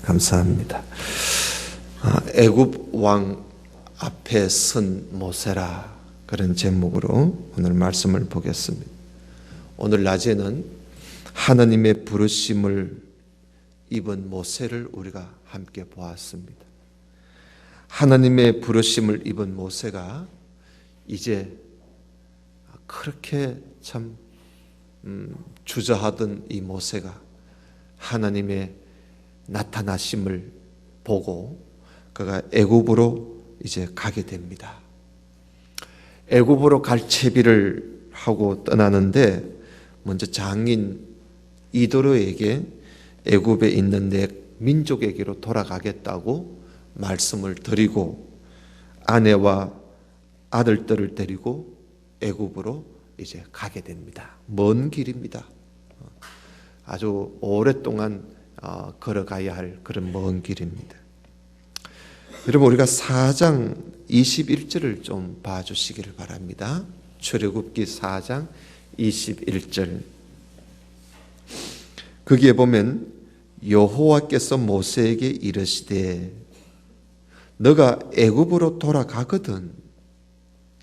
감사합니다. 애굽 왕 앞에 선 모세라, 그런 제목으로 오늘 말씀을 보겠습니다. 오늘 낮에는 하나님의 부르심을 입은 모세를 우리가 함께 보았습니다. 하나님의 부르심을 입은 모세가 이제 그렇게 참 주저하던 이 모세가 하나님의 나타나심을 보고 그가 애굽으로 이제 가게 됩니다. 애굽으로 갈 채비를 하고 떠나는데 먼저 장인 이도로에게 애굽에 있는 내 민족에게로 돌아가겠다고 말씀을 드리고 아내와 아들들을 데리고 애굽으로 이제 가게 됩니다. 먼 길입니다. 아주 오랫동안 걸어가야 할 그런 먼 길입니다. 여러분, 우리가 4장 21절을 좀 봐주시기를 바랍니다. 출애굽기 4장 21절. 거기에 보면 여호와께서 모세에게 이르시되 너가 애굽으로 돌아가거든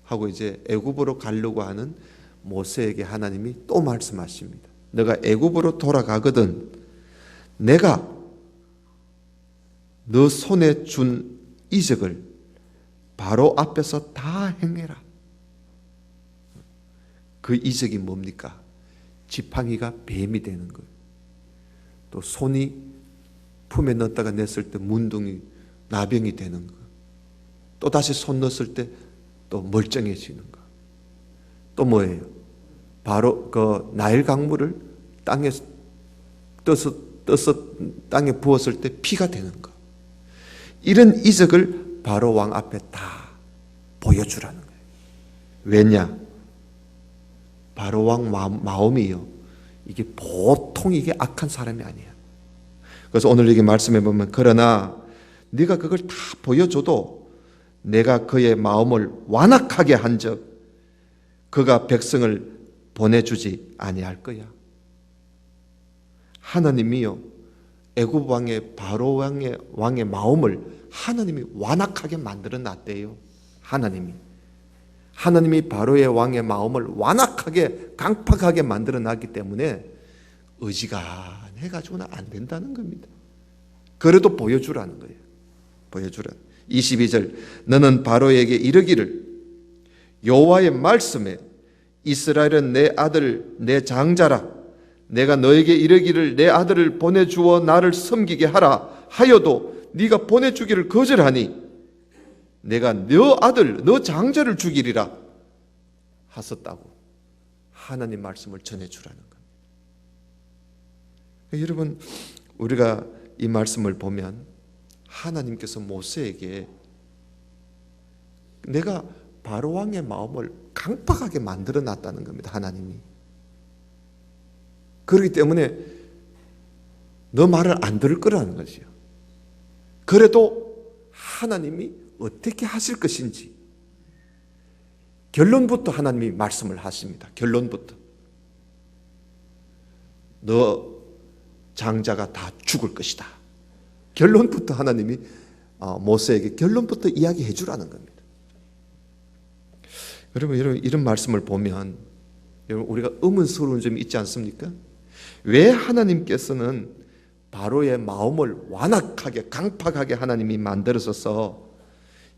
하고 이제 애굽으로 가려고 하는 모세에게 하나님이 또 말씀하십니다. 너가 애굽으로 돌아가거든 내가 너 손에 준 이적을 바로 앞에서 다 행해라. 그 이적이 뭡니까? 지팡이가 뱀이 되는 거예요. 또 손이 품에 넣었다가 냈을 때 문둥이 나병이 되는 거. 또 다시 손 넣었을 때 또 멀쩡해지는 거. 또 뭐예요? 바로 그 나일 강물을 땅에 떠서 땅에 부었을 때 피가 되는 거. 이런 이적을 바로 왕 앞에 다 보여주라는 거예요. 왜냐? 바로 왕 마음이요, 이게 보통 이게 악한 사람이 아니야. 그래서 오늘 여기 말씀해 보면 그러나 네가 그걸 다 보여줘도 내가 그의 마음을 완악하게 한즉 그가 백성을 보내주지 아니할 거야. 하나님이요, 애굽 왕의 바로 왕의 마음을 하나님이 완악하게 만들어 놨대요. 하나님이 바로의 왕의 마음을 완악하게 강팍하게 만들어 놨기 때문에 의지간해가지고는 안 된다는 겁니다. 그래도 보여주라는 거예요. 보여주라. 22절. 너는 바로에게 이르기를 여호와의 말씀에 이스라엘은 내 아들 내 장자라. 내가 너에게 이르기를 내 아들을 보내주어 나를 섬기게 하라 하여도 네가 보내주기를 거절하니 내가 너 아들 너 장자를 죽이리라 하셨다고 하나님 말씀을 전해주라는 겁니다. 여러분, 우리가 이 말씀을 보면 하나님께서 모세에게 내가 바로 왕의 마음을 강팍하게 만들어 놨다는 겁니다. 하나님이. 그렇기 때문에 너 말을 안 들을 거라는 거죠. 그래도 하나님이 어떻게 하실 것인지 결론부터 하나님이 말씀을 하십니다. 결론부터. 너 장자가 다 죽을 것이다. 결론부터 하나님이 모세에게 결론부터 이야기해 주라는 겁니다. 여러분, 이런 말씀을 보면 우리가 의문스러운 점이 있지 않습니까? 왜 하나님께서는 바로의 마음을 완악하게 강팍하게 하나님이 만들어서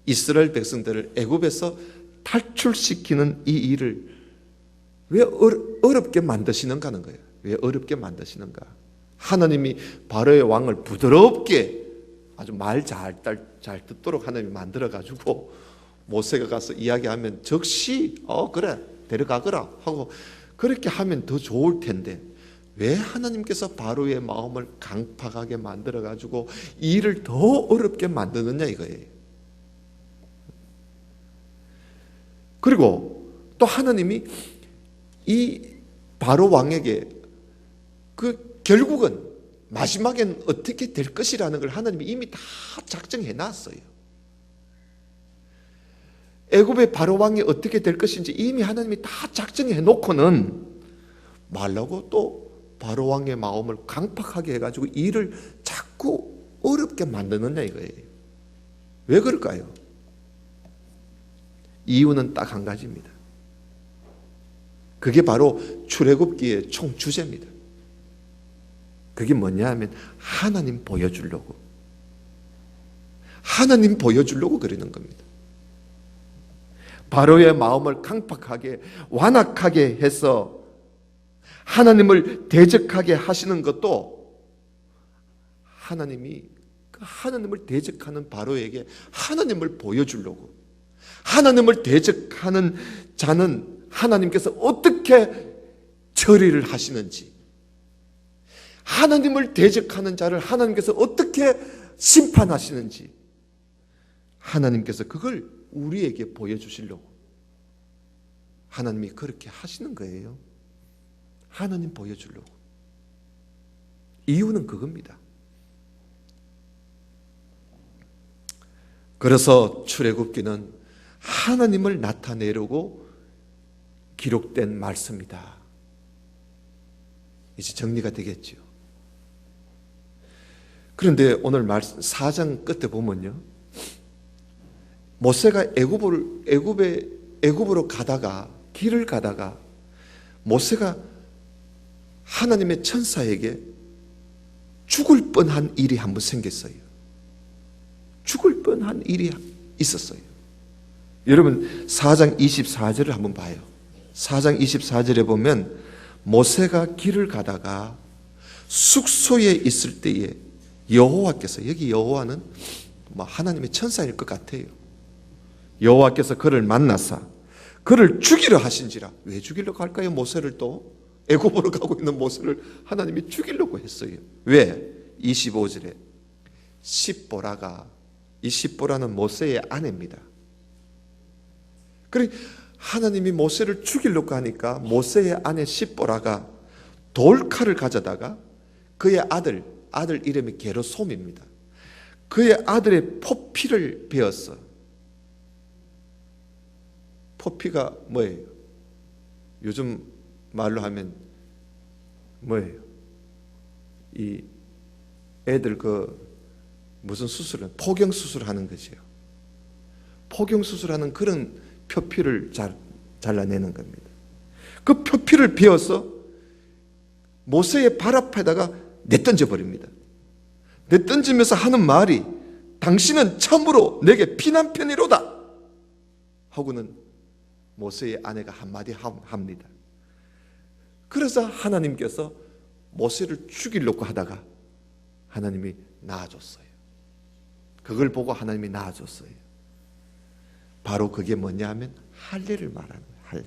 이스라엘 백성들을 애굽에서 탈출시키는 이 일을 왜 어렵게 만드시는가 하는 거예요. 왜 어렵게 만드시는가? 하나님이 바로의 왕을 부드럽게 아주 말 잘 듣도록 하나님이 만들어가지고 모세가 가서 이야기하면 즉시 그래 데려가거라 하고 그렇게 하면 더 좋을 텐데 왜 하나님께서 바로의 마음을 강팍하게 만들어가지고 이 일을 더 어렵게 만드느냐 이거예요. 그리고 또 하나님이 이 바로 왕에게 결국은 마지막엔 어떻게 될 것이라는 걸 하나님이 이미 다 작정해 놨어요. 애굽의 바로 왕이 어떻게 될 것인지 이미 하나님이 다 작정해 놓고는 말라고 또 바로 왕의 마음을 강팍하게 해가지고 일을 자꾸 어렵게 만드느냐 이거예요. 왜 그럴까요? 이유는 딱 한 가지입니다. 그게 바로 출애굽기의 총 주제입니다. 그게 뭐냐 하면 하나님 보여주려고. 하나님 보여주려고 그러는 겁니다. 바로의 마음을 강팍하게 완악하게 해서 하나님을 대적하게 하시는 것도 하나님이 그 하나님을 대적하는 바로에게 하나님을 보여주려고. 하나님을 대적하는 자는 하나님께서 어떻게 처리를 하시는지, 하나님을 대적하는 자를 하나님께서 어떻게 심판하시는지 하나님께서 그걸 우리에게 보여주시려고 하나님이 그렇게 하시는 거예요. 하나님 보여주려고. 이유는 그겁니다. 그래서 출애굽기는 하나님을 나타내려고 기록된 말씀이다. 이제 정리가 되겠죠. 그런데 오늘 말씀 4장 끝에 보면요, 모세가 애굽으로 가다가 길을 가다가 모세가 하나님의 천사에게 죽을 뻔한 일이 한번 생겼어요. 죽을 뻔한 일이 있었어요. 여러분 4장 24절을 한번 봐요. 4장 24절에 보면 모세가 길을 가다가 숙소에 있을 때에 여호와께서, 여기 여호와는 하나님의 천사일 것 같아요. 여호와께서 그를 만나사 그를 죽이려 하신지라. 왜 죽이려고 할까요? 모세를 또 애굽으로 가고 있는 모세를 하나님이 죽이려고 했어요. 왜? 25절에 십보라가, 이 십보라는 모세의 아내입니다. 그래 하나님이 모세를 죽이려고 하니까 모세의 아내 십보라가 돌칼을 가져다가 그의 아들 이름이 게르솜입니다. 그의 아들의 포피를 베었어. 포피가 뭐예요? 요즘 말로 하면 뭐예요? 이 애들 무슨 수술을, 포경 수술하는 거죠. 포경 수술하는 그런 표피를 잘라내는 겁니다. 그 표피를 베어서 모세의 발 앞에다가 내던져 버립니다. 내던지면서 하는 말이 당신은 참으로 내게 피난편이로다 하고는 모세의 아내가 한마디 합니다. 그래서 하나님께서 모세를 죽이려고 하다가 하나님이 낳아줬어요. 그걸 보고 하나님이 낳아줬어요. 바로 그게 뭐냐 하면 할례를 말하는 거예요. 할례.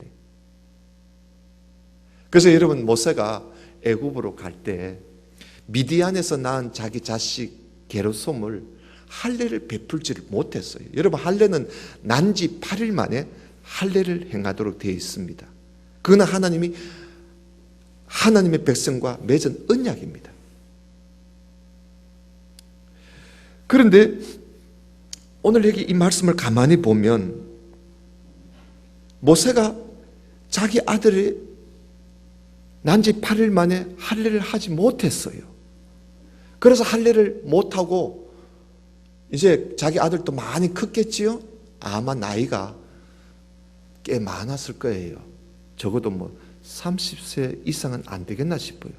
그래서 여러분 모세가 애굽으로 갈 때 미디안에서 낳은 자기 자식 게르솜을 할례를 베풀지를 못했어요. 여러분 할례는 난 지 8일 만에 할례를 행하도록 되어 있습니다. 그건 하나님의 백성과 맺은 언약입니다. 그런데 오늘 여기 이 말씀을 가만히 보면 모세가 자기 아들이 난 지 8일 만에 할례를 하지 못했어요. 그래서 할례를 못하고 이제 자기 아들도 많이 컸겠지요. 아마 나이가 꽤 많았을 거예요. 적어도 30세 이상은 안 되겠나 싶어요.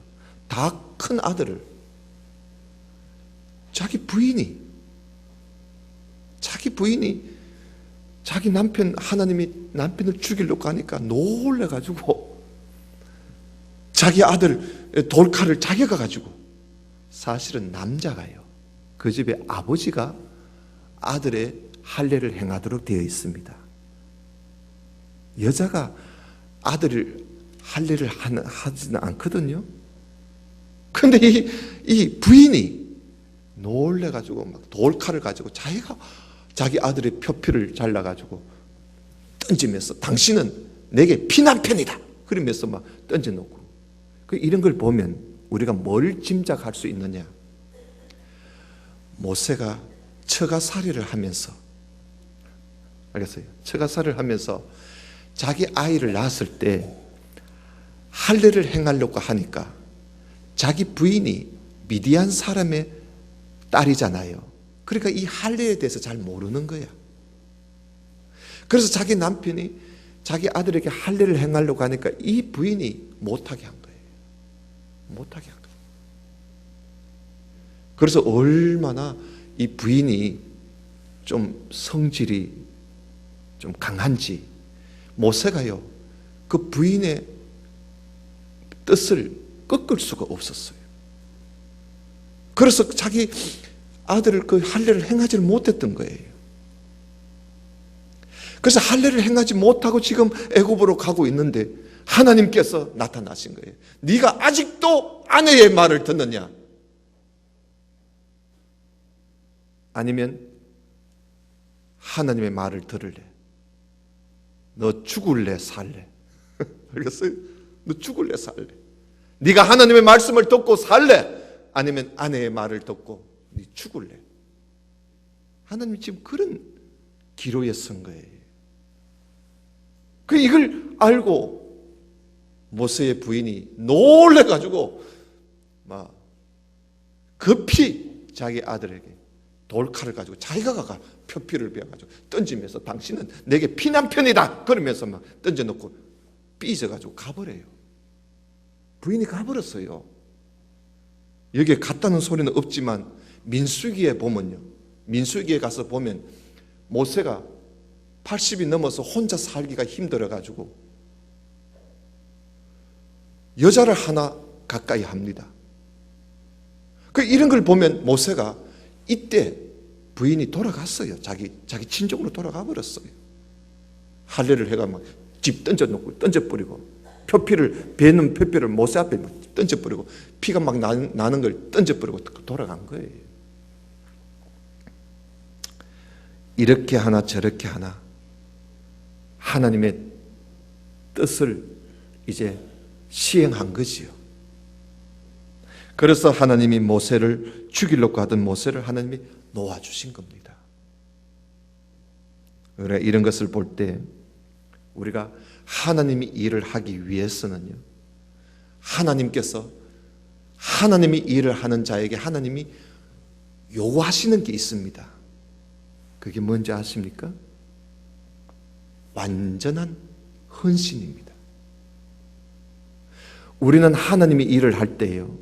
다 큰 아들을 자기 부인이 자기 하나님이 남편을 죽이려고 하니까 놀래가지고 자기 아들 돌칼을 자기가 가지고, 사실은 남자가요, 그 집의 아버지가 아들의 할례를 행하도록 되어 있습니다. 여자가 아들을 할례를 하지는 않거든요. 근데 이 부인이 놀래가지고 막 돌칼을 가지고 자기 아들의 표피를 잘라가지고 던지면서 당신은 내게 피난편이다 그러면서 막 던져놓고, 이런 걸 보면 우리가 뭘 짐작할 수 있느냐? 모세가 처가살이를 하면서, 알겠어요? 처가살이를 하면서 자기 아이를 낳았을 때 할례를 행하려고 하니까 자기 부인이 미디안 사람의 딸이잖아요. 그러니까 이 할례에 대해서 잘 모르는 거야. 그래서 자기 남편이 자기 아들에게 할례를 행하려고 하니까 이 부인이 못하게 한 거예요. 못하게 한 거예요. 그래서 얼마나 이 부인이 좀 성질이 좀 강한지 모세가요, 그 부인의 뜻을 꺾을 수가 없었어요. 그래서 자기 아들을 그 할례를 행하지를 못했던 거예요. 그래서 할례를 행하지 못하고 지금 애굽으로 가고 있는데 하나님께서 나타나신 거예요. 네가 아직도 아내의 말을 듣느냐? 아니면 하나님의 말을 들을래? 너 죽을래 살래? 알겠어요? 너 죽을래 살래? 네가 하나님의 말씀을 듣고 살래? 아니면 아내의 말을 듣고 네 죽을래? 하나님이 지금 그런 기로에 선 거예요. 그 이걸 알고 모세의 부인이 놀래가지고 막 급히 자기 아들에게 돌칼을 가지고 자기가 가가 표피를 베어가지고 던지면서 당신은 내게 피난편이다 그러면서 막 던져놓고 삐져가지고 가버려요. 부인이 가버렸어요. 여기에 갔다는 소리는 없지만 민수기에 보면요, 민수기에 가서 보면 모세가 80이 넘어서 혼자 살기가 힘들어가지고 여자를 하나 가까이 합니다. 그 이런 걸 보면 모세가 이때 부인이 돌아갔어요. 자기 친족으로 돌아가 버렸어요. 할례를 해가 막 집 던져놓고 던져버리고 베는 표피를 모세 앞에 던져버리고 피가 막 나는 걸 던져버리고 돌아간 거예요. 이렇게 하나 저렇게 하나 하나님의 뜻을 이제 시행한 거지요. 그래서 하나님이 모세를 죽이려고 하던 모세를 하나님이 놓아주신 겁니다. 그래, 이런 것을 볼 때 우리가 하나님이 일을 하기 위해서는요, 하나님께서 하나님이 일을 하는 자에게 하나님이 요구하시는 게 있습니다. 그게 뭔지 아십니까? 완전한 헌신입니다. 우리는 하나님이 일을 할 때요,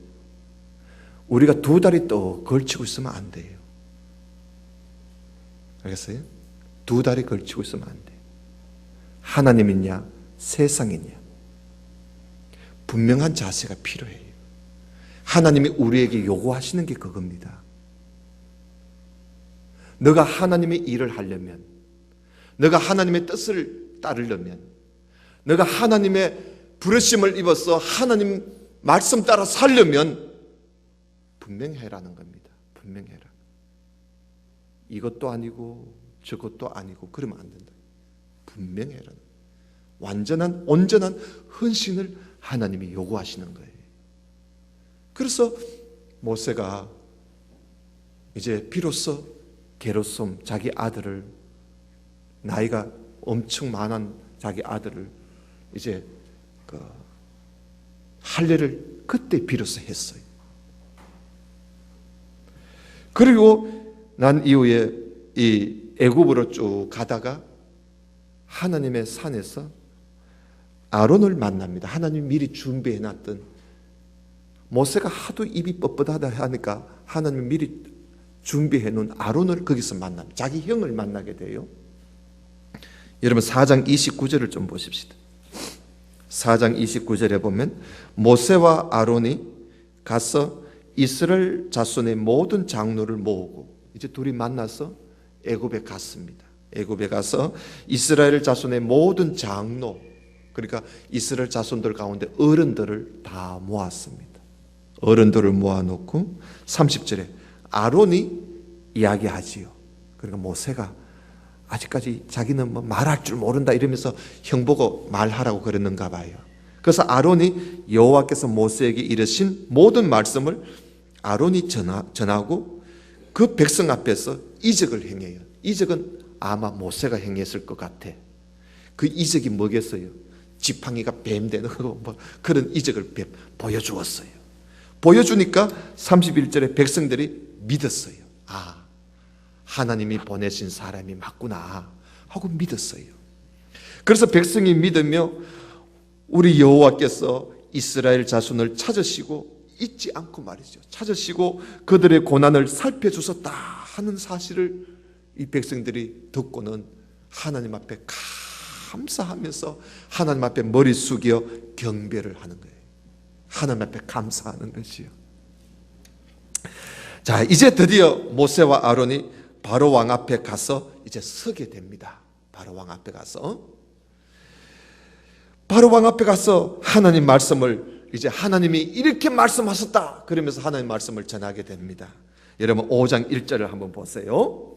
우리가 두 다리 또 걸치고 있으면 안 돼요. 알겠어요? 두 다리 걸치고 있으면 안 돼요. 하나님이냐 세상이냐 분명한 자세가 필요해요. 하나님이 우리에게 요구하시는 게 그겁니다. 너가 하나님의 일을 하려면, 너가 하나님의 뜻을 따르려면, 너가 하나님의 부르심을 입어서 하나님 말씀 따라 살려면 분명해라는 겁니다. 분명해라. 이것도 아니고 저것도 아니고 그러면 안 된다. 분명해라. 완전한 온전한 헌신을 하나님이 요구하시는 거예요. 그래서 모세가 이제 비로소 게르솜 자기 아들을, 나이가 엄청 많은 자기 아들을 이제 그 할례를 그때 비로소 했어요. 그리고 난 이후에 이 애굽으로 쭉 가다가 하나님의 산에서 아론을 만납니다. 하나님이 미리 준비해 놨던, 모세가 하도 입이 뻣뻣하다 하니까 하나님이 미리 준비해 놓은 아론을 거기서 만납니다. 자기 형을 만나게 돼요. 여러분 4장 29절을 좀 보십시다. 4장 29절에 보면 모세와 아론이 가서 이스라엘 자손의 모든 장로를 모으고, 이제 둘이 만나서 애굽에 갔습니다. 애굽에 가서 이스라엘 자손의 모든 장로, 그러니까 이스라엘 자손들 가운데 어른들을 다 모았습니다. 어른들을 모아놓고 30절에 아론이 이야기하지요. 그러니까 모세가 아직까지 자기는 뭐 말할 줄 모른다 이러면서 형 보고 말하라고 그랬는가 봐요. 그래서 아론이 여호와께서 모세에게 이르신 모든 말씀을 아론이 전하고 그 백성 앞에서 이적을 행해요. 이적은 아마 모세가 행했을 것 같아. 그 이적이 뭐겠어요? 지팡이가 뱀 되는 거, 뭐 그런 이적을 보여주었어요. 보여주니까 31절에 백성들이 믿었어요. 아, 하나님이 보내신 사람이 맞구나 하고 믿었어요. 그래서 백성이 믿으며 우리 여호와께서 이스라엘 자손을 찾으시고 잊지 않고 말이죠, 찾으시고 그들의 고난을 살펴주셨다 하는 사실을 이 백성들이 듣고는 하나님 앞에 감사하면서 하나님 앞에 머리 숙여 경배를 하는 거예요. 하나님 앞에 감사하는 것이요. 자, 이제 드디어 모세와 아론이 바로 왕 앞에 가서 이제 서게 됩니다. 바로 왕 앞에 가서 하나님 말씀을, 이제 하나님이 이렇게 말씀하셨다 그러면서 하나님 말씀을 전하게 됩니다. 여러분 5장 1절을 한번 보세요.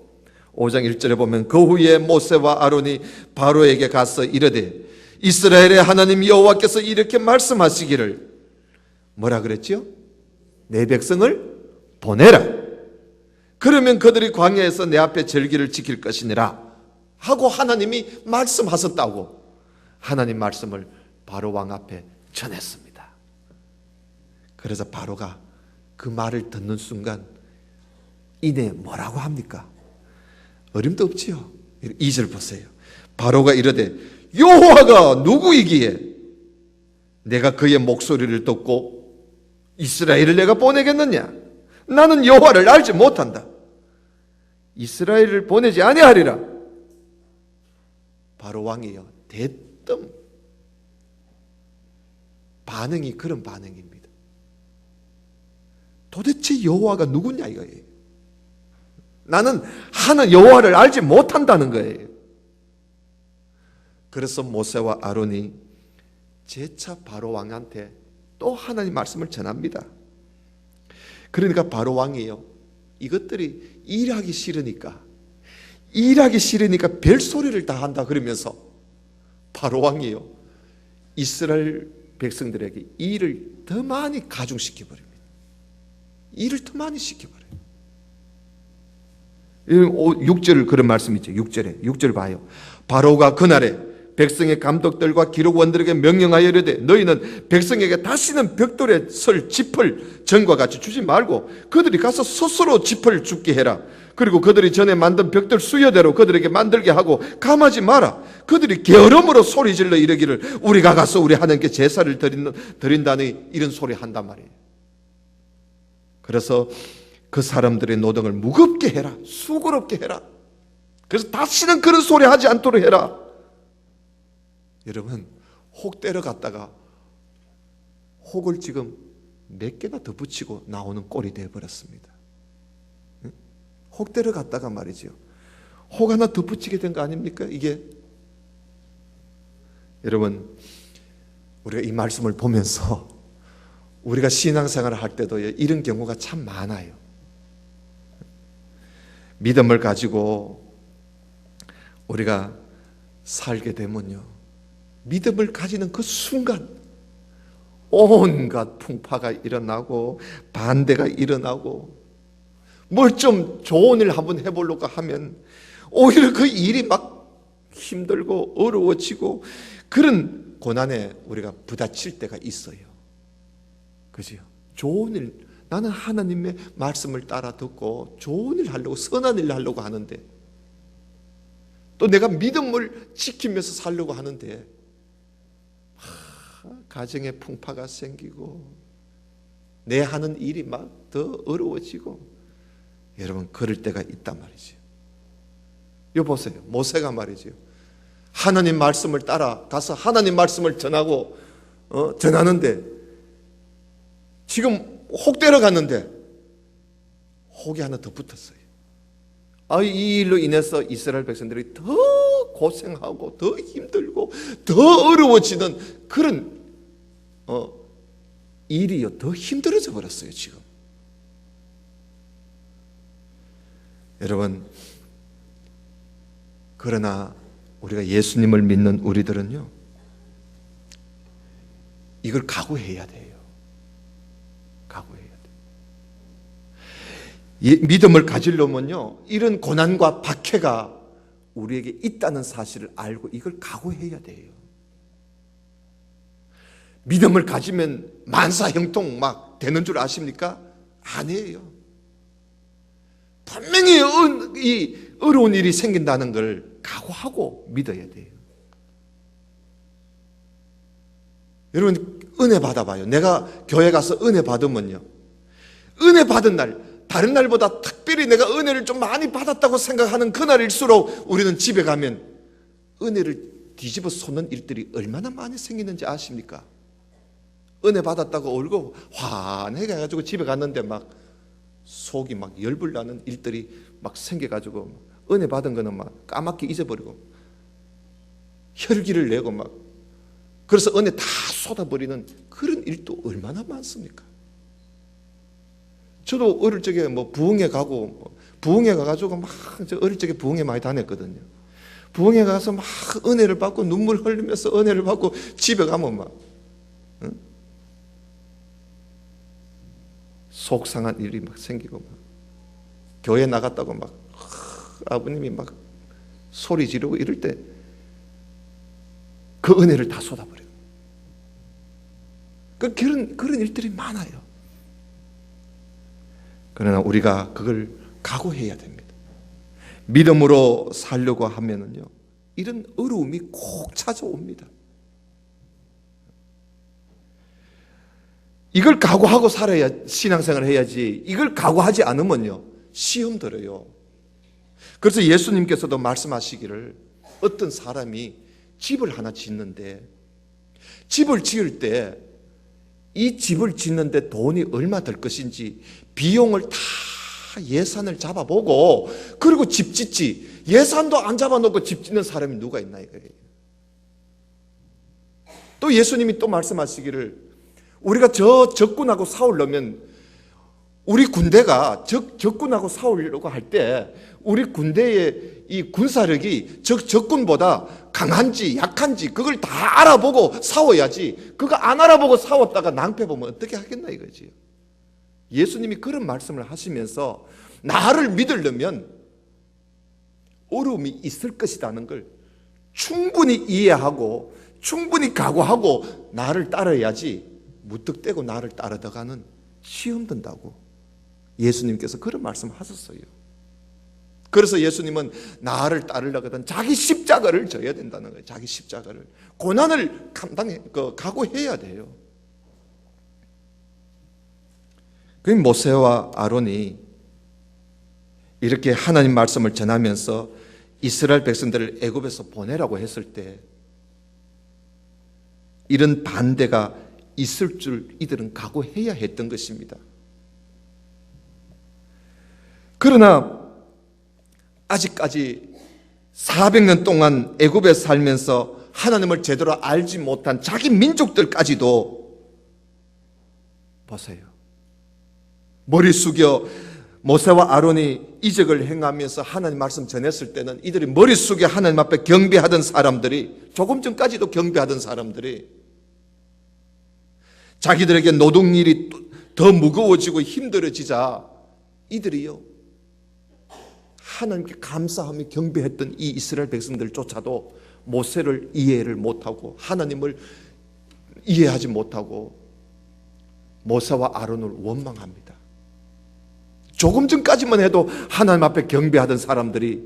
5장 1절에 보면 그 후에 모세와 아론이 바로에게 가서 이르되 이스라엘의 하나님 여호와께서 이렇게 말씀하시기를, 뭐라 그랬지요? 내 백성을 보내라. 그러면 그들이 광야에서 내 앞에 절기를 지킬 것이니라 하고 하나님이 말씀하셨다고 하나님 말씀을 바로 왕 앞에 전했습니다. 그래서 바로가 그 말을 듣는 순간 이내 뭐라고 합니까? 어림도 없지요. 2절 보세요. 바로가 이르되 여호와가 누구이기에 내가 그의 목소리를 듣고 이스라엘을 내가 보내겠느냐? 나는 여호와를 알지 못한다. 이스라엘을 보내지 아니하리라. 바로 왕이요, 대뜸 반응이 그런 반응입니다. 도대체 여호와가 누구냐 이거예요. 나는 하는 여호와를 알지 못한다는 거예요. 그래서 모세와 아론이 재차 바로 왕한테 또 하나님 말씀을 전합니다. 그러니까 바로 왕이요, 이것들이 일하기 싫으니까 별소리를 다 한다 그러면서 바로 왕이요, 이스라엘 백성들에게 일을 더 많이 가중시켜 버립니다. 일을 더 많이 시켜버려요. 6절 그런 말씀이 있죠. 6절 봐요. 바로가 그날에 백성의 감독들과 기록원들에게 명령하여 이르되 너희는 백성에게 다시는 벽돌에 설 짚을 전과 같이 주지 말고 그들이 가서 스스로 짚을 줍게 해라. 그리고 그들이 전에 만든 벽돌 수여대로 그들에게 만들게 하고 감하지 마라. 그들이 게으름으로 소리질러 이르기를 우리가 가서 우리 하나님께 제사를 드린다니 이런 소리 한단 말이에요. 그래서 그 사람들의 노동을 무겁게 해라. 수고롭게 해라. 그래서 다시는 그런 소리 하지 않도록 해라. 여러분, 혹 때려갔다가 혹을 지금 몇 개나 더 붙이고 나오는 꼴이 되어버렸습니다. 혹 때려갔다가 말이죠, 혹 하나 더 붙이게 된 거 아닙니까? 이게 여러분, 우리가 이 말씀을 보면서 우리가 신앙생활을 할 때도 이런 경우가 참 많아요. 믿음을 가지고 우리가 살게 되면요, 믿음을 가지는 그 순간 온갖 풍파가 일어나고 반대가 일어나고 뭘 좀 좋은 일 한번 해보려고 하면 오히려 그 일이 막 힘들고 어려워지고 그런 고난에 우리가 부딪힐 때가 있어요. 그죠? 좋은 일, 나는 하나님의 말씀을 따라 듣고 좋은 일 하려고, 선한 일 하려고 하는데, 또 내가 믿음을 지키면서 살려고 하는데 가정에 풍파가 생기고 내 하는 일이 막 더 어려워지고, 여러분 그럴 때가 있단 말이죠. 이거 보세요. 모세가 말이죠, 하나님 말씀을 따라 가서 하나님 말씀을 전하고 전하는데 지금 혹 때려갔는데 혹이 하나 더 붙었어요. 이 일로 인해서 이스라엘 백성들이 더 고생하고 더 힘들고 더 어려워지는 그런 일이요, 더 힘들어져 버렸어요 지금. 여러분, 그러나 우리가 예수님을 믿는 우리들은요, 이걸 각오해야 돼요. 각오해야 돼요. 믿음을 가지려면요, 이런 고난과 박해가 우리에게 있다는 사실을 알고 이걸 각오해야 돼요. 믿음을 가지면 만사형통 막 되는 줄 아십니까? 아니에요. 이 어려운 일이 생긴다는 걸 각오하고 믿어야 돼요. 여러분 은혜 받아봐요. 내가 교회 가서 은혜 받으면요, 은혜 받은 날, 다른 날보다 특별히 내가 은혜를 좀 많이 받았다고 생각하는 그날일수록 우리는 집에 가면 은혜를 뒤집어 쏟는 일들이 얼마나 많이 생기는지 아십니까? 은혜 받았다고 울고 환하게 해가지고 집에 갔는데 막 속이 막 열불 나는 일들이 막 생겨가지고 은혜 받은 거는 막 까맣게 잊어버리고 혈기를 내고 막, 그래서 은혜 다 쏟아버리는 그런 일도 얼마나 많습니까? 저도 어릴 적에 뭐 부흥회 가고, 부흥회 가가지고 막, 저 어릴 적에 부흥회 많이 다녔거든요. 부흥회 가서 막 은혜를 받고 눈물 흘리면서 은혜를 받고 집에 가면 막, 응? 속상한 일이 막 생기고, 막 교회 나갔다고 막 아버님이 막 소리 지르고 이럴 때 그 은혜를 다 쏟아버려요. 그런 일들이 많아요. 그러나 우리가 그걸 각오해야 됩니다. 믿음으로 살려고 하면은요, 이런 어려움이 꼭 찾아옵니다. 이걸 각오하고 살아야 신앙생활을 해야지, 이걸 각오하지 않으면요 시험 들어요. 그래서 예수님께서도 말씀하시기를, 어떤 사람이 집을 하나 짓는데, 집을 지을 때 이 집을 짓는데 돈이 얼마 들 것인지 비용을 다 예산을 잡아보고 그리고 집 짓지, 예산도 안 잡아놓고 집 짓는 사람이 누가 있나 이거예요. 또 예수님이 또 말씀하시기를, 우리가 저 적군하고 싸우려면, 우리 군대가 적군하고 싸우려고 할 때 우리 군대의 이 군사력이 적군보다 강한지 약한지 그걸 다 알아보고 싸워야지, 그거 안 알아보고 싸웠다가 낭패 보면 어떻게 하겠나 이거지. 예수님이 그런 말씀을 하시면서 나를 믿으려면 어려움이 있을 것이라는 걸 충분히 이해하고 충분히 각오하고 나를 따라야지, 무턱대고 나를 따르다가는 시험 든다고 예수님께서 그런 말씀 하셨어요. 그래서 예수님은 나를 따르려거든 자기 십자가를 져야 된다는 거예요. 자기 십자가를, 고난을 각오해야 돼요. 그 모세와 아론이 이렇게 하나님 말씀을 전하면서 이스라엘 백성들을 애굽에서 보내라고 했을 때 이런 반대가 있을 줄 이들은 각오해야 했던 것입니다. 그러나 아직까지 400년 동안 애굽에 살면서 하나님을 제대로 알지 못한 자기 민족들까지도 보세요. 머리 숙여 모세와 아론이 이적을 행하면서 하나님 말씀 전했을 때는 이들이 머리 숙여 하나님 앞에 경배하던 사람들이, 조금 전까지도 경배하던 사람들이 자기들에게 노동일이 더 무거워지고 힘들어지자 이들이요 하나님께 감사하며 경배했던 이 이스라엘 백성들조차도 모세를 이해를 못하고 하나님을 이해하지 못하고 모세와 아론을 원망합니다. 조금 전까지만 해도 하나님 앞에 경배하던 사람들이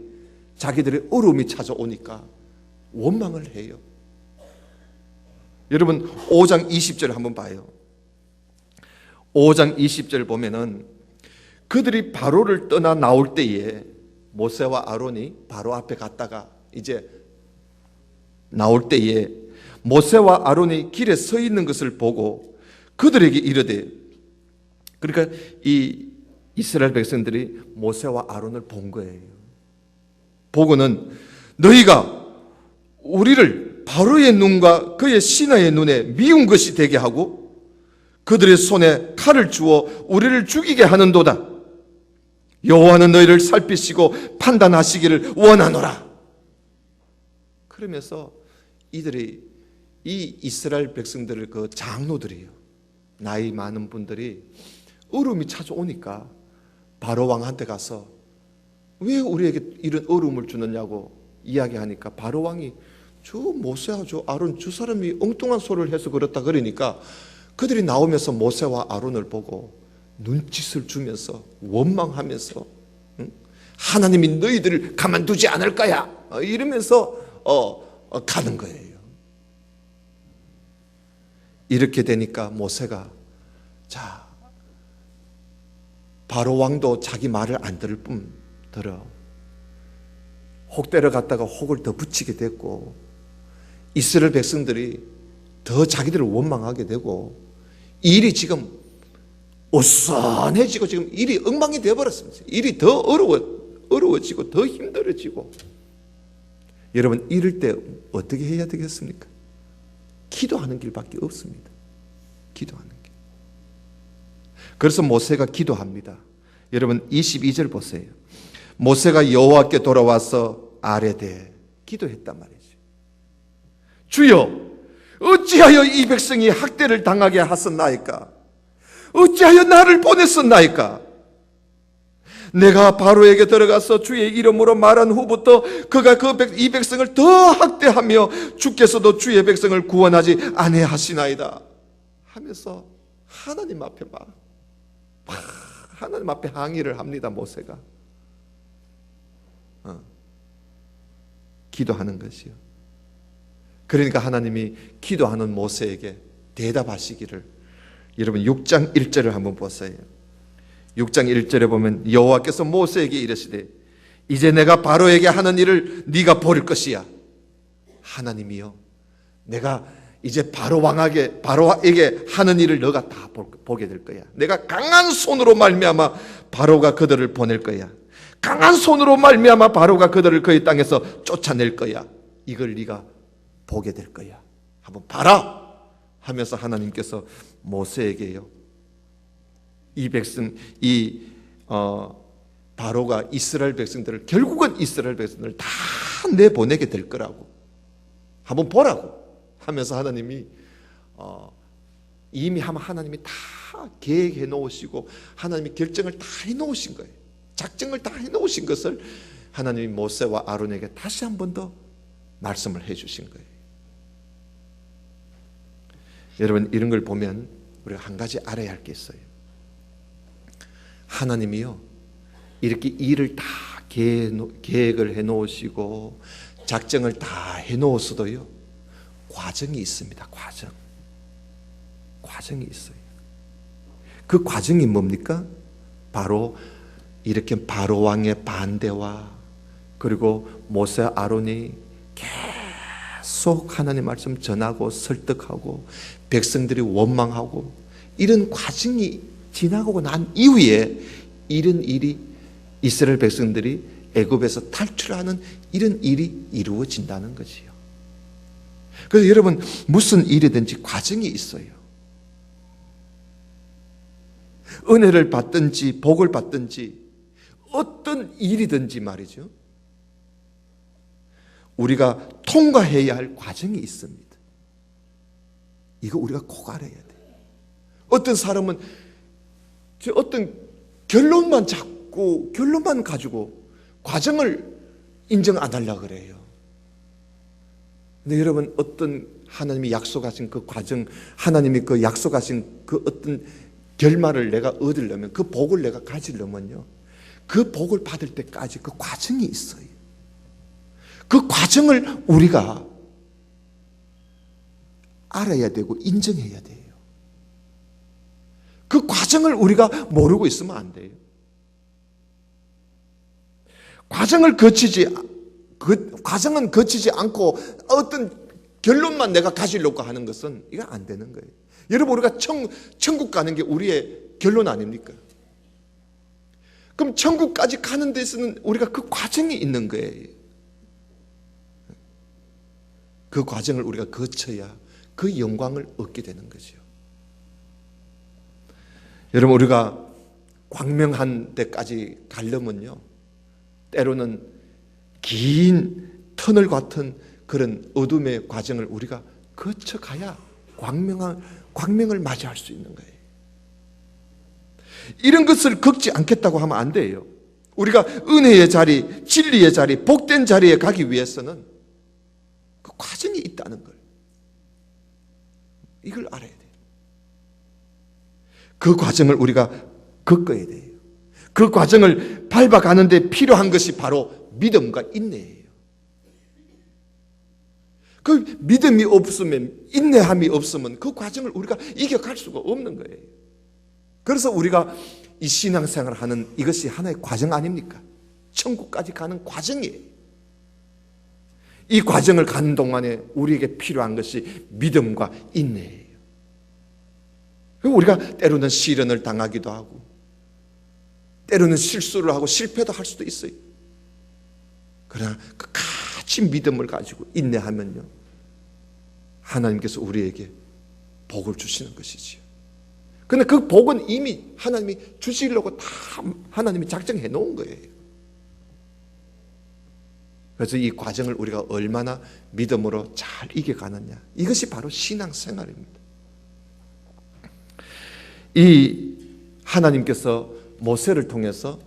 자기들의 어려움이 찾아오니까 원망을 해요. 여러분 5장 20절 한번 봐요. 5장 20절 보면은 그들이 바로를 떠나 나올 때에 모세와 아론이 바로 앞에 갔다가 이제 나올 때에 모세와 아론이 길에 서 있는 것을 보고 그들에게 이르되, 그러니까 이 이스라엘 백성들이 모세와 아론을 본 거예요. 보고는 너희가 우리를 바로의 눈과 그의 신하의 눈에 미운 것이 되게 하고 그들의 손에 칼을 주어 우리를 죽이게 하는도다. 여호와는 너희를 살피시고 판단하시기를 원하노라. 그러면서 이들이 이 이스라엘 백성들을, 그 장로들이요, 나이 많은 분들이 어려움이 찾아오니까 바로 왕한테 가서 왜 우리에게 이런 어려움을 주느냐고 이야기하니까 바로 왕이 저 모세와 저 아론 두 사람이 엉뚱한 소리를 해서 그렇다 그러니까 그들이 나오면서 모세와 아론을 보고 눈짓을 주면서 원망하면서 하나님이 너희들을 가만두지 않을 거야. 이러면서 가는 거예요. 이렇게 되니까 모세가 자, 바로 왕도 자기 말을 안 들을 뿐더러 혹대를 갖다가 혹을 더 붙이게 됐고, 이스라엘 백성들이 더 자기들을 원망하게 되고, 일이 지금 어수선해지고 지금 일이 엉망이 되어버렸습니다. 일이 더 어려워지고 더 힘들어지고. 여러분, 이럴 때 어떻게 해야 되겠습니까? 기도하는 길밖에 없습니다. 기도하는 길. 그래서 모세가 기도합니다. 여러분 22절 보세요. 모세가 여호와께 돌아와서 아뢰되 기도했단 말이죠. 주여, 어찌하여 이 백성이 학대를 당하게 하셨나이까? 어찌하여 나를 보냈었나이까? 내가 바로에게 들어가서 주의 이름으로 말한 후부터 그가 이 백성을 더 학대하며 주께서도 주의 백성을 구원하지 아니하시나이다 하면서 하나님 앞에 하나님 앞에 항의를 합니다. 모세가 기도하는 것이요. 그러니까 하나님이 기도하는 모세에게 대답하시기를, 여러분 6장 1절을 한번 보세요. 6장 1절에 보면 여호와께서 모세에게 이르시되 이제 내가 바로에게 하는 일을 네가 볼 것이야. 하나님이요, 내가 이제 바로에게 하는 일을 너가 다 보게 될 거야. 내가 강한 손으로 말미암아 바로가 그들을 보낼 거야. 강한 손으로 말미암아 바로가 그들을 그의 땅에서 쫓아낼 거야. 이걸 네가 보게 될 거야. 한번 봐라 하면서 하나님께서 모세에게요, 바로가 이스라엘 백성들을, 결국은 이스라엘 백성들을 다 내보내게 될 거라고 한번 보라고 하면서 하나님이 이미 하나님이 다 계획해 놓으시고 하나님이 결정을 다 해 놓으신 거예요. 작정을 다 해 놓으신 것을 하나님이 모세와 아론에게 다시 한 번 더 말씀을 해 주신 거예요. 여러분, 이런 걸 보면 우리가 한 가지 알아야 할 게 있어요. 하나님이요, 이렇게 일을 다 계획을 해 놓으시고 작정을 다 해 놓았어도요, 과정이 있습니다. 과정이 있어요. 그 과정이 뭡니까? 바로 이렇게 바로 왕의 반대와 그리고 모세 아론이 계속 하나님 말씀 전하고 설득하고 백성들이 원망하고, 이런 과정이 지나고 난 이후에 이런 일이, 이스라엘 백성들이 애굽에서 탈출하는 이런 일이 이루어진다는 것이요. 그래서 여러분, 무슨 일이든지 과정이 있어요. 은혜를 받든지 복을 받든지 어떤 일이든지 말이죠, 우리가 통과해야 할 과정이 있습니다. 이거 우리가 꼭 알아야 돼요. 어떤 사람은 어떤 결론만 잡고 결론만 가지고 과정을 인정 안 하려고 그래요. 근데 여러분, 어떤 하나님이 약속하신 그 과정, 하나님이 그 약속하신 그 어떤 결말을 내가 얻으려면, 그 복을 내가 가지려면요, 그 복을 받을 때까지 그 과정이 있어요. 그 과정을 우리가 알아야 되고 인정해야 돼요. 그 과정을 우리가 모르고 있으면 안 돼요. 과정은 거치지 않고 어떤 결론만 내가 가지려고 하는 것은 이거 안 되는 거예요. 여러분, 우리가 천국 가는 게 우리의 결론 아닙니까? 그럼 천국까지 가는 데서는 우리가 그 과정이 있는 거예요. 그 과정을 우리가 거쳐야 그 영광을 얻게 되는 거죠. 여러분, 우리가 광명한 데까지 가려면요, 때로는 긴 터널 같은 그런 어둠의 과정을 우리가 거쳐가야 광명을 맞이할 수 있는 거예요. 이런 것을 겪지 않겠다고 하면 안 돼요. 우리가 은혜의 자리, 진리의 자리, 복된 자리에 가기 위해서는 그 과정이 있다는 걸, 이걸 알아야 돼요. 그 과정을 우리가 겪어야 돼요. 그 과정을 밟아가는데 필요한 것이 바로 믿음과 인내예요. 그 믿음이 없으면, 인내함이 없으면 그 과정을 우리가 이겨갈 수가 없는 거예요. 그래서 우리가 이 신앙생활을 하는 이것이 하나의 과정 아닙니까? 천국까지 가는 과정이에요. 이 과정을 가는 동안에 우리에게 필요한 것이 믿음과 인내예요. 우리가 때로는 시련을 당하기도 하고, 때로는 실수를 하고 실패도 할 수도 있어요. 그러나 끝까지 믿음을 가지고 인내하면요, 하나님께서 우리에게 복을 주시는 것이지요. 그런데 그 복은 이미 하나님이 주시려고 다 하나님이 작정해 놓은 거예요. 그래서 이 과정을 우리가 얼마나 믿음으로 잘 이겨가느냐, 이것이 바로 신앙생활입니다. 이 하나님께서 모세를 통해서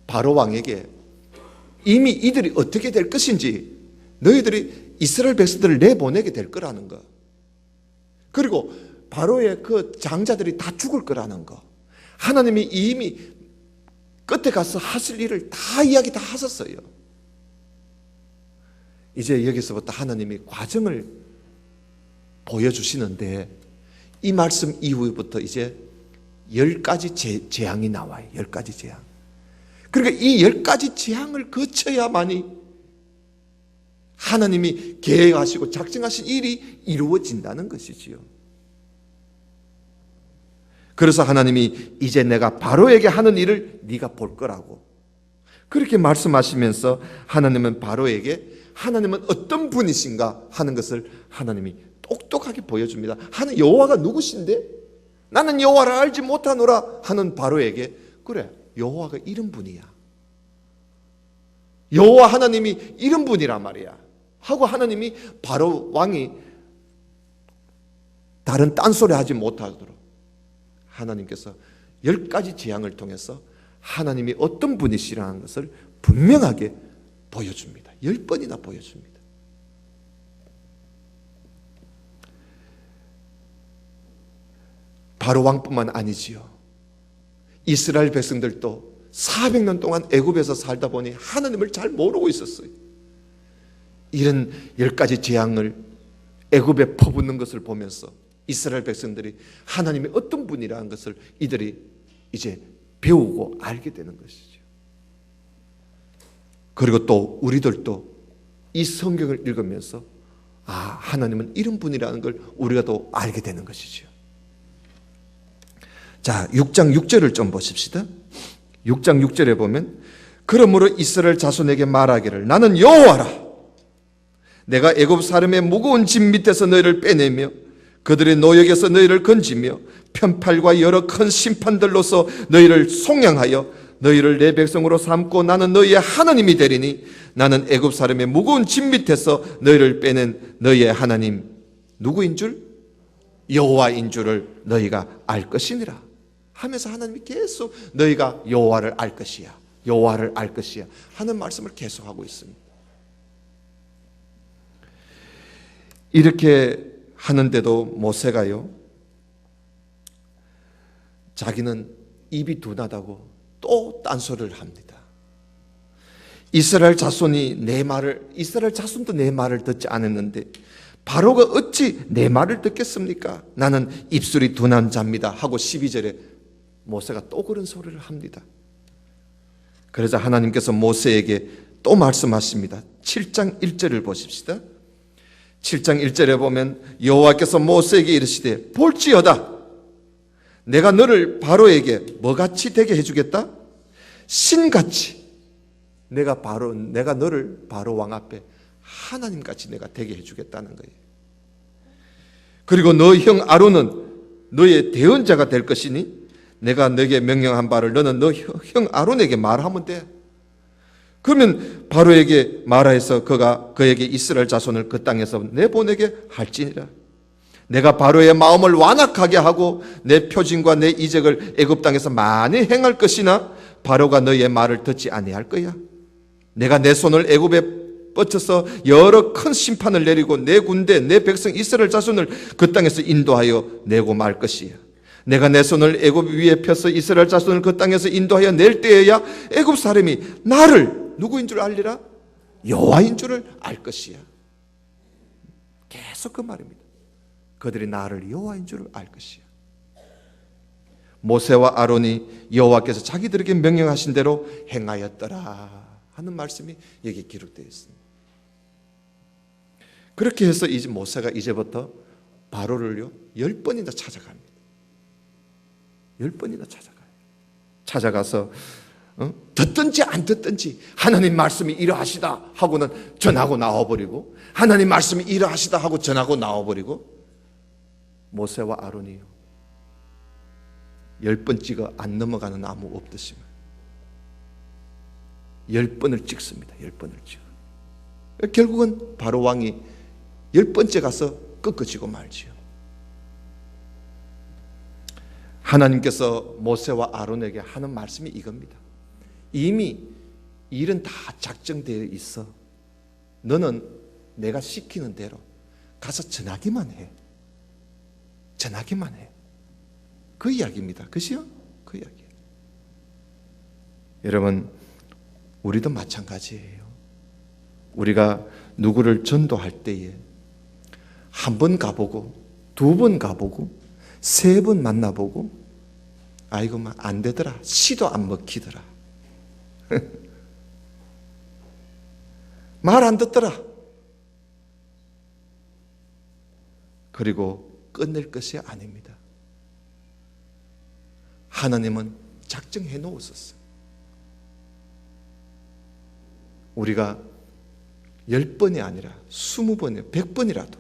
바로 왕에게 이미 이들이 어떻게 될 것인지, 너희들이 이스라엘 백성들을 내보내게 될 거라는 거, 그리고 바로의 그 장자들이 다 죽을 거라는 거, 하나님이 이미 끝에 가서 하실 일을 다 이야기 다 하셨어요. 이제 여기서부터 하나님이 과정을 보여주시는데, 이 말씀 이후부터 이제 10가지 재앙이 나와요. 10가지 재앙. 그러니까 이 10가지 재앙을 거쳐야만이 하나님이 계획하시고 작정하신 일이 이루어진다는 것이지요. 그래서 하나님이 이제 내가 바로에게 하는 일을 네가 볼 거라고 그렇게 말씀하시면서, 하나님은 바로에게 하나님은 어떤 분이신가 하는 것을 하나님이 똑똑하게 보여줍니다. 하는 여호와가 누구신데? 나는 여호와를 알지 못하노라 하는 바로에게, 그래, 여호와가 이런 분이야, 여호와 하나님이 이런 분이란 말이야 하고, 하나님이 바로 왕이 다른 딴소리 하지 못하도록 하나님께서 10가지 재앙을 통해서 하나님이 어떤 분이시라는 것을 분명하게 보여줍니다. 10번이나 보여줍니다. 바로 왕뿐만 아니지요. 이스라엘 백성들도 400년 동안 애굽에서 살다 보니 하나님을 잘 모르고 있었어요. 이런 10가지 재앙을 애굽에 퍼붓는 것을 보면서 이스라엘 백성들이 하나님이 어떤 분이라는 것을 이들이 이제 배우고 알게 되는 것이죠. 그리고 또 우리들도 이 성경을 읽으면서 하나님은 이런 분이라는 걸 우리가 또 알게 되는 것이죠. 자, 6장 6절을 좀 보십시다. 6장 6절에 보면, 그러므로 이스라엘 자손에게 말하기를, 나는 여호와라. 내가 애굽 사람의 무거운 짐 밑에서 너희를 빼내며 그들의 노역에서 너희를 건지며 편팔과 여러 큰 심판들로서 너희를 속량하여 너희를 내 백성으로 삼고 나는 너희의 하나님이 되리니, 나는 애굽 사람의 무거운 짐 밑에서 너희를 빼낸 너희의 하나님 누구인 줄? 여호와인 줄을 너희가 알 것이니라 하면서 하나님이 계속 너희가 여호와를 알 것이야, 여호와를 알 것이야 하는 말씀을 계속하고 있습니다. 이렇게 하는데도 모세가요, 자기는 입이 둔하다고 또 딴소리를 합니다. 이스라엘 자손도 내 말을 듣지 않았는데 바로가 어찌 내 말을 듣겠습니까? 나는 입술이 둔한 자입니다 하고 12절에 모세가 또 그런 소리를 합니다. 그래서 하나님께서 모세에게 또 말씀하십니다. 7장 1절을 보십시다. 7장 1절에 보면 여호와께서 모세에게 이르시되, 볼지어다 내가 너를 바로에게 뭐같이 되게 해주겠다? 신같이 내가 너를 바로 왕 앞에 하나님같이 내가 되게 해주겠다는 거예요. 그리고 너 형 아론은 너의 대언자가 될 것이니 내가 너에게 명령한 바를 너는 너 형 아론에게 말하면 돼. 그러면 바로에게 말하여서 그가 그에게 이스라엘 자손을 그 땅에서 내보내게 할지니라. 내가 바로의 마음을 완악하게 하고 내 표징과 내 이적을 애굽 땅에서 많이 행할 것이나 바로가 너의 말을 듣지 아니할 거야. 내가 내 손을 애굽에 뻗쳐서 여러 큰 심판을 내리고 내 군대 내 백성 이스라엘 자손을 그 땅에서 인도하여 내고 말 것이야. 내가 내 손을 애굽 위에 펴서 이스라엘 자손을 그 땅에서 인도하여 낼 때에야 애굽 사람이 나를 누구인 줄 알리라? 여호와인 줄을 알 것이야. 계속 그 말입니다. 그들이 나를 여호와인 줄을 알 것이야. 모세와 아론이 여호와께서 자기들에게 명령하신 대로 행하였더라 하는 말씀이 여기 기록되어 있습니다. 그렇게 해서 이제 모세가 이제부터 바로를요 10번이나 찾아갑니다. 10번이나 찾아가요. 찾아가서 듣든지 안 듣든지 하나님 말씀이 이러하시다 하고는 전하고 나와버리고, 하나님 말씀이 이러하시다 하고 전하고 나와버리고, 모세와 아론이요 10번 찍어 안 넘어가는 나무 없듯이 10번을 찍습니다. 10번을 찍어. 결국은 바로 왕이 10번째 가서 꺾어지고 말지요. 하나님께서 모세와 아론에게 하는 말씀이 이겁니다. 이미 일은 다 작정되어 있어. 너는 내가 시키는 대로 가서 전하기만 해. 전하기만 해. 그 이야기입니다. 그죠? 그 이야기. 여러분, 우리도 마찬가지예요. 우리가 누구를 전도할 때에 한 번 가보고, 2번 가보고, 3번 만나보고, 아이고 막 안 되더라, 시도 안 먹히더라, 말 안 듣더라, 그리고 끝낼 것이 아닙니다. 하나님은 작정해 놓으셨어요. 우리가 10번이 아니라 20번이요 100번이라도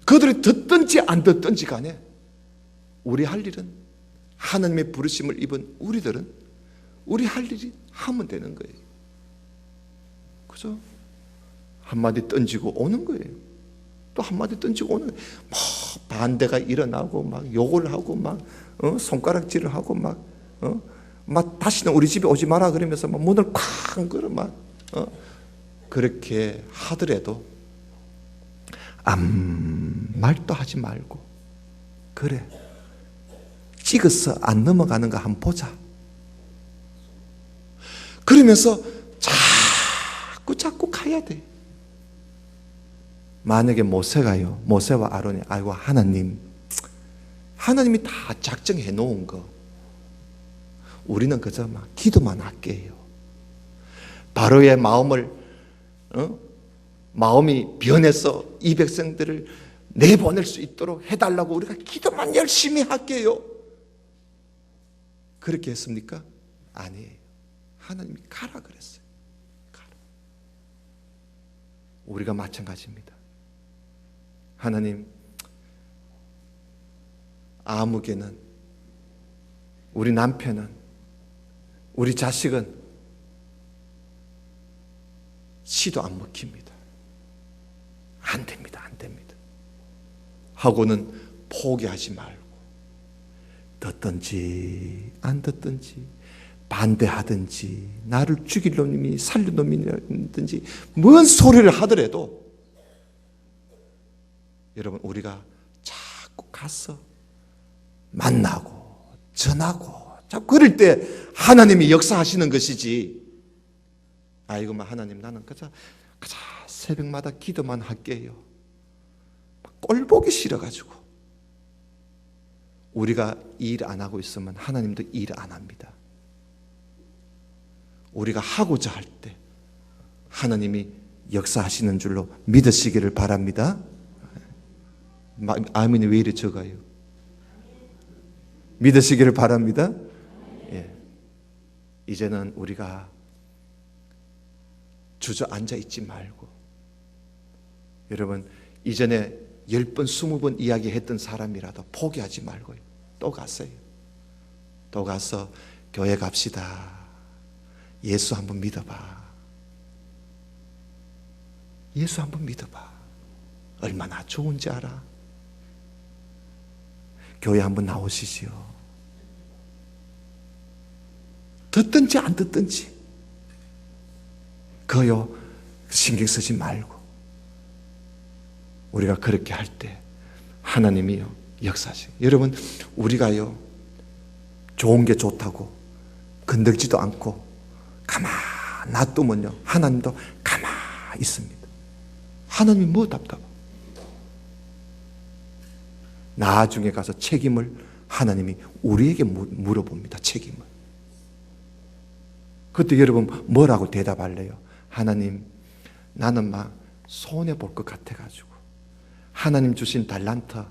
그들이 듣든지 안 듣든지 간에 우리 할 일은, 하나님의 부르심을 입은 우리들은 우리 할 일이 하면 되는 거예요. 그죠? 한마디 던지고 오는 거예요. 또 한마디 던지고 오는 거예요. 막 반대가 일어나고 막 욕을 하고 막 손가락질을 하고 막 다시는 우리 집에 오지 마라 그러면서 막 문을 쾅 걸어 막 그렇게 하더라도 아무 말도 하지 말고, 그래 찍어서 안 넘어가는가 한번 보자. 그러면서 자꾸 가야 돼. 만약에 모세와 아론이 아이고 하나님이 다 작정해 놓은 거 우리는 그저 막 기도만 할게요. 바로의 마음이 변해서 이 백성들을 내보낼 수 있도록 해달라고 우리가 기도만 열심히 할게요. 그렇게 했습니까? 아니에요. 하나님이 가라 그랬어요. 가라. 우리가 마찬가지입니다. 하나님, 아무개는, 우리 남편은, 우리 자식은 시도 안 먹힙니다. 안 됩니다. 안 됩니다. 하고는 포기하지 말고 듣든지 안 듣든지 반대하든지 나를 죽일 놈이 살릴 놈이든지 뭔 소리를 하더라도 여러분, 우리가 자꾸 가서 만나고 전하고 자꾸 그럴 때 하나님이 역사하시는 것이지, 아이고 하나님 나는 그저 새벽마다 기도만 할게요, 꼴 보기 싫어가지고. 우리가 일 안 하고 있으면 하나님도 일 안 합니다. 우리가 하고자 할 때 하나님이 역사하시는 줄로 믿으시기를 바랍니다. 아멘이 왜 이리 적어요? 믿으시기를 바랍니다. 예. 이제는 우리가 주저앉아 있지 말고, 여러분 이전에 10번 20번 이야기했던 사람이라도 포기하지 말고 또 갔어요. 또 가서 교회 갑시다. 예수 한번 믿어봐. 예수 한번 믿어봐. 얼마나 좋은지 알아? 교회 한번 나오시지요. 듣든지 안 듣든지 그요 신경 쓰지 말고, 우리가 그렇게 할 때 하나님이요 역사하시. 여러분, 우리가요 좋은 게 좋다고 건들지도 않고 가만 놔두면요 하나님도 가만 있습니다. 하나님이 뭐 답답하? 나중에 가서 책임을 하나님이 우리에게 물어봅니다. 책임을. 그때 여러분 뭐라고 대답할래요? 하나님, 나는 막 손해볼 것 같아가지고 하나님 주신 달란트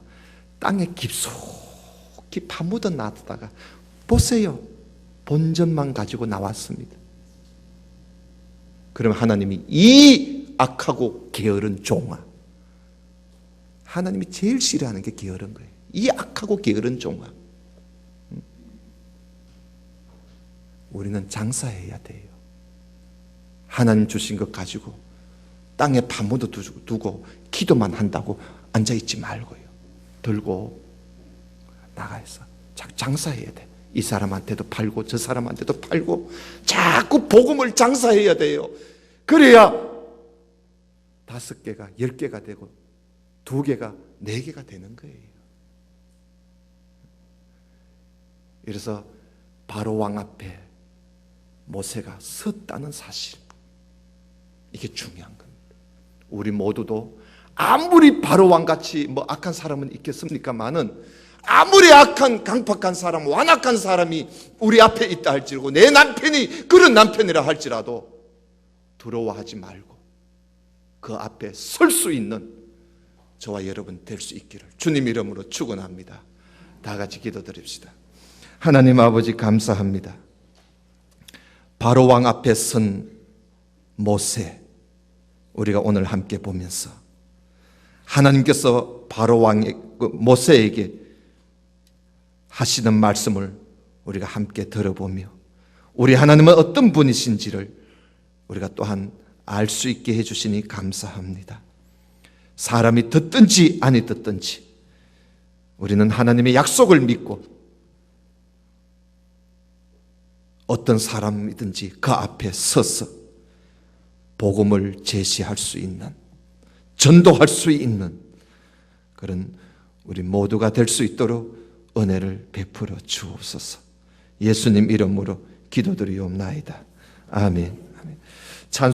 땅에 깊숙이 파묻어 놨다가 보세요, 본전만 가지고 나왔습니다. 그럼 하나님이 이 악하고 게으른 종아, 하나님이 제일 싫어하는 게 게으른 거예요. 이 악하고 게으른 종아, 우리는 장사해야 돼요. 하나님 주신 것 가지고 땅에 파묻어 두고 기도만 한다고 앉아있지 말고요, 들고 나가서 장사해야 돼. 이 사람한테도 팔고 저 사람한테도 팔고 자꾸 복음을 장사해야 돼요. 그래야 5개가 10개가 되고 2개가 4개가 되는 거예요. 그래서 바로 왕 앞에 모세가 섰다는 사실, 이게 중요한 겁니다. 우리 모두도 아무리 바로 왕같이 뭐 악한 사람은 있겠습니까마는, 아무리 악한 강팍한 사람, 완악한 사람이 우리 앞에 있다 할지라도, 내 남편이 그런 남편이라 할지라도 두려워하지 말고 그 앞에 설 수 있는 저와 여러분 될 수 있기를 주님 이름으로 축원합니다. 다 같이 기도드립시다. 하나님 아버지, 감사합니다. 바로 왕 앞에 선 모세, 우리가 오늘 함께 보면서 하나님께서 바로 왕의 모세에게 하시는 말씀을 우리가 함께 들어보며 우리 하나님은 어떤 분이신지를 우리가 또한 알 수 있게 해주시니 감사합니다. 사람이 듣든지 아니 듣든지 우리는 하나님의 약속을 믿고 어떤 사람이든지 그 앞에 서서 복음을 제시할 수 있는, 전도할 수 있는 그런 우리 모두가 될 수 있도록 은혜를 베풀어 주옵소서. 예수님 이름으로 기도드리옵나이다. 아멘.